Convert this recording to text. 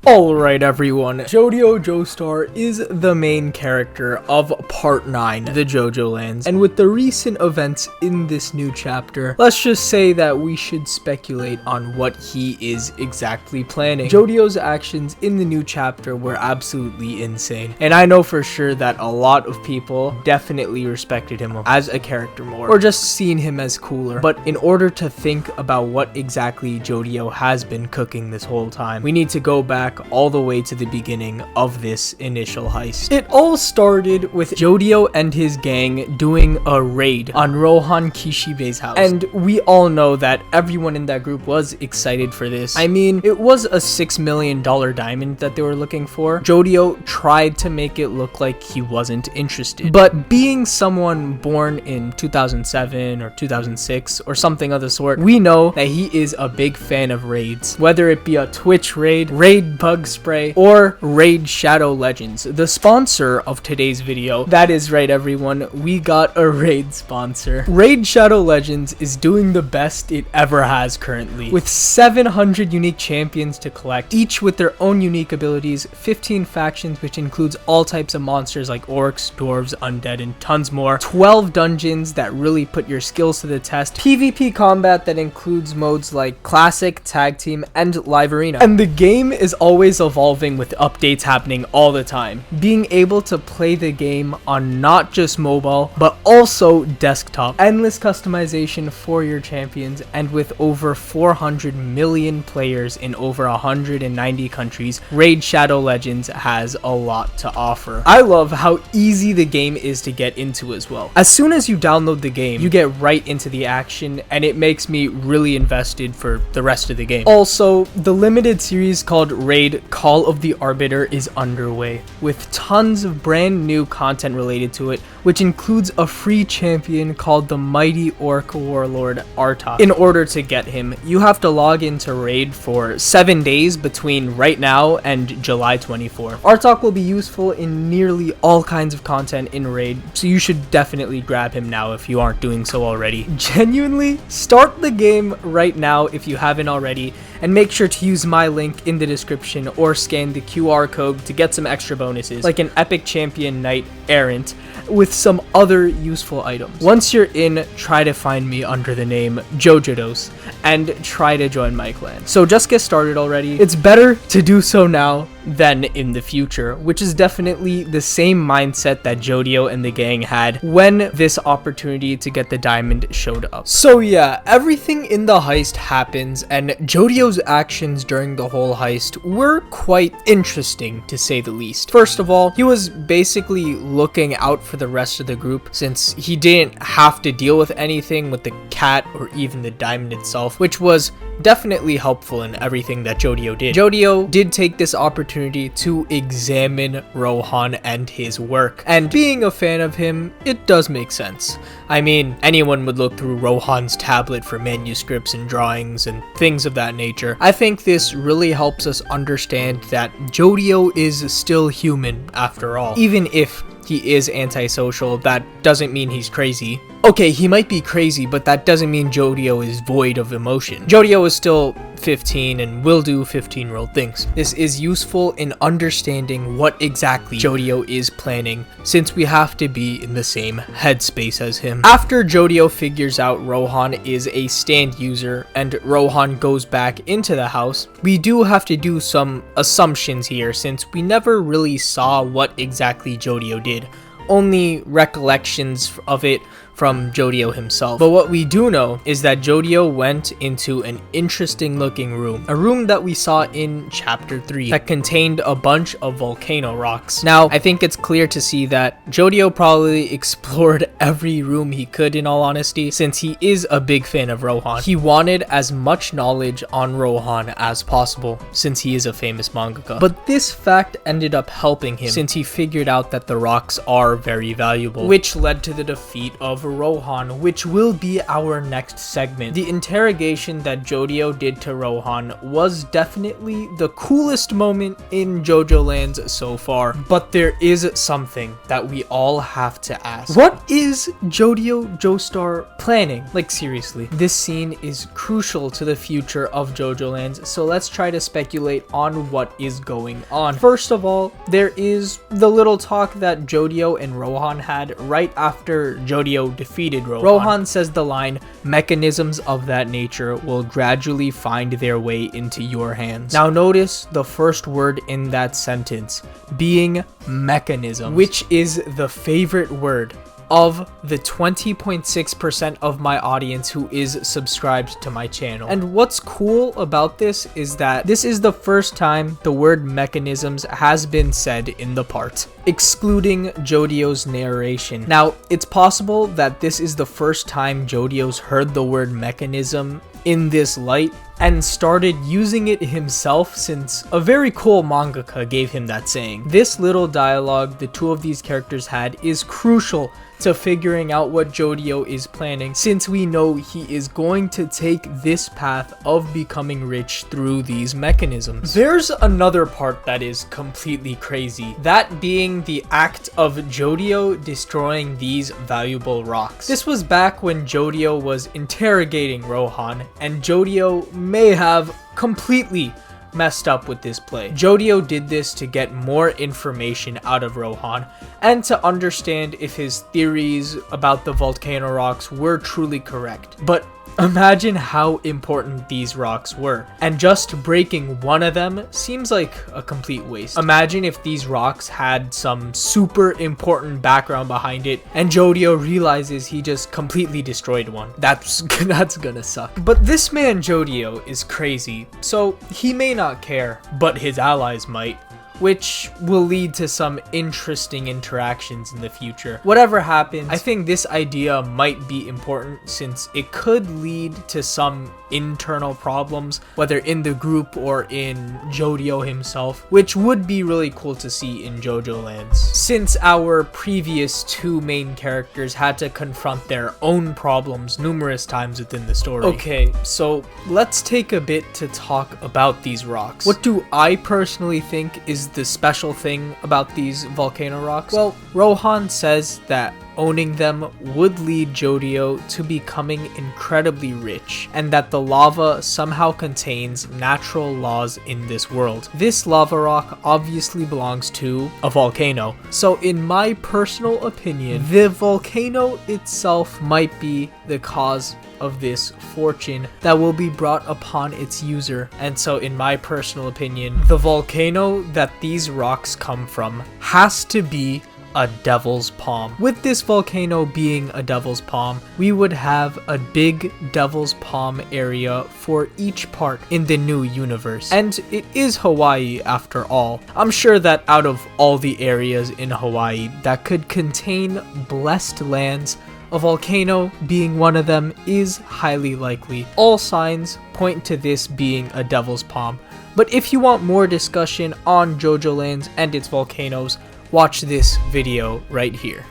Alright everyone, Jodio Joestar is the main character of Part 9, the JoJolands, and with the recent events in this new chapter, let's just say that we should speculate on what he is exactly planning. Jodio's actions in the new chapter were absolutely insane, and I know for sure that a lot of people definitely respected him as a character more, or just seen him as cooler, but in order to think about what exactly Jodio has been cooking this whole time, we need to go back all the way to the beginning of this initial heist. It all started with Jodio and his gang doing a raid on Rohan Kishibe's house, and we all know that everyone in that group was excited for this. I mean, it was a $6 million diamond that they were looking for. Jodio tried to make it look like he wasn't interested, but being someone born in 2007 or 2006 or something of the sort, we know that he is a big fan of raids, whether it be a Twitch raid, raid bug spray, or raid Shadow Legends, the sponsor of today's video. That is right everyone, we got a raid sponsor. Raid Shadow Legends is doing the best it ever has currently, with 700 unique champions to collect, each with their own unique abilities, 15 factions which includes all types of monsters like orcs, dwarves, undead, and tons more, 12 dungeons that really put your skills to the test, PvP combat that includes modes like classic, tag team, and live arena, and the game is always evolving with updates happening all the time. Being able to play the game on not just mobile but also desktop, endless customization for your champions, and with over 400 million players in over 190 countries, Raid Shadow Legends has a lot to offer. I love how easy the game is to get into as well. As soon as you download the game, you get right into the action, and it makes me really invested for the rest of the game. Also, the limited series called Raid Call of the Arbiter is underway, with tons of brand new content related to it, which includes a free champion called the Mighty Orc Warlord Artak. In order to get him, you have to log into Raid for 7 days between right now and July 24. Artak will be useful in nearly all kinds of content in Raid, so you should definitely grab him now if you aren't doing so already. Genuinely, start the game right now if you haven't already, and make sure to use my link in the description or scan the QR code to get some extra bonuses, like an epic champion knight errant with some other useful items. Once you're in, try to find me under the name Jojodoss and try to join my clan. So just get started already. It's better to do so now than in the future, which is definitely the same mindset that Jodio and the gang had when this opportunity to get the diamond showed up. So yeah, everything in the heist happens, and Jodio's actions during the whole heist were quite interesting to say the least. First of all, he was basically looking out for the rest of the group since he didn't have to deal with anything with the cat or even the diamond itself, which was definitely helpful in everything that Jodio did. Jodio did take this opportunity to examine Rohan and his work, and being a fan of him, it does make sense. I mean, anyone would look through Rohan's tablet for manuscripts and drawings and things of that nature. I think this really helps us understand that Jodio is still human after all. Even if he is antisocial, that doesn't mean he's crazy. Okay, he might be crazy, but that doesn't mean Jodio is void of emotion. Jodio is still 15 and will do 15-year-old things. This is useful in understanding what exactly Jodio is planning, since we have to be in the same headspace as him. After Jodio figures out Rohan is a stand user and Rohan goes back into the house, we do have to do some assumptions here since we never really saw what exactly Jodio did. Only recollections of it from Jodio himself. But what we do know is that Jodio went into an interesting looking room, a room that we saw in chapter 3 that contained a bunch of volcano rocks. Now, I think it's clear to see that Jodio probably explored every room he could, in all honesty, since he is a big fan of Rohan. He wanted as much knowledge on Rohan as possible, since he is a famous mangaka. But this fact ended up helping him, since he figured out that the rocks are very valuable, which led to the defeat of Rohan, which will be our next segment. The interrogation that Jodio did to Rohan was definitely the coolest moment in JoJolands so far, but there is something that we all have to ask. What is Jodio Joestar planning? Like, seriously, this scene is crucial to the future of JoJolands, so let's try to speculate on what is going on. First of all, there is the little talk that Jodio and Rohan had right after Jodio defeated Rohan. Rohan says the line, "Mechanisms of that nature will gradually find their way into your hands." Now notice the first word in that sentence being mechanism, which is the favorite word of the 20.6% of my audience who is subscribed to my channel. And what's cool about this is that this is the first time the word mechanisms has been said in the part, excluding Jodio's narration. Now, it's possible that this is the first time Jodio's heard the word mechanism in this light and started using it himself, since a very cool mangaka gave him that saying. This little dialogue the two of these characters had is crucial to figuring out what Jodio is planning, since we know he is going to take this path of becoming rich through these mechanisms. There's another part that is completely crazy, that being the act of Jodio destroying these valuable rocks. This was back when Jodio was interrogating Rohan, and Jodio may have completely messed up with this play. Jodio did this to get more information out of Rohan and to understand if his theories about the volcano rocks were truly correct. But imagine how important these rocks were, and just breaking one of them seems like a complete waste. Imagine if these rocks had some super important background behind it and Jodio realizes he just completely destroyed one. That's gonna suck. But this man Jodio is crazy, so he may not care, but his allies might, which will lead to some interesting interactions in the future. Whatever happens, I think this idea might be important, since it could lead to some internal problems, whether in the group or in Jodio himself, which would be really cool to see in JoJolands, since our previous two main characters had to confront their own problems numerous times within the story. Okay, so let's take a bit to talk about these rocks. What do I personally think is the special thing about these volcano rocks? Well, Rohan says that owning them would lead Jodio to becoming incredibly rich, and that the lava somehow contains natural laws in this world. This lava rock obviously belongs to a volcano, so in my personal opinion, the volcano itself might be the cause of this fortune that will be brought upon its user. And so in my personal opinion, the volcano that these rocks come from has to be a devil's palm. With this volcano being a devil's palm, we would have a big devil's palm area for each part in the new universe. And it is Hawaii after all. I'm sure that out of all the areas in Hawaii that could contain blessed lands, a volcano being one of them is highly likely. All signs point to this being a devil's palm. But if you want more discussion on JoJolands and its volcanoes, watch this video right here.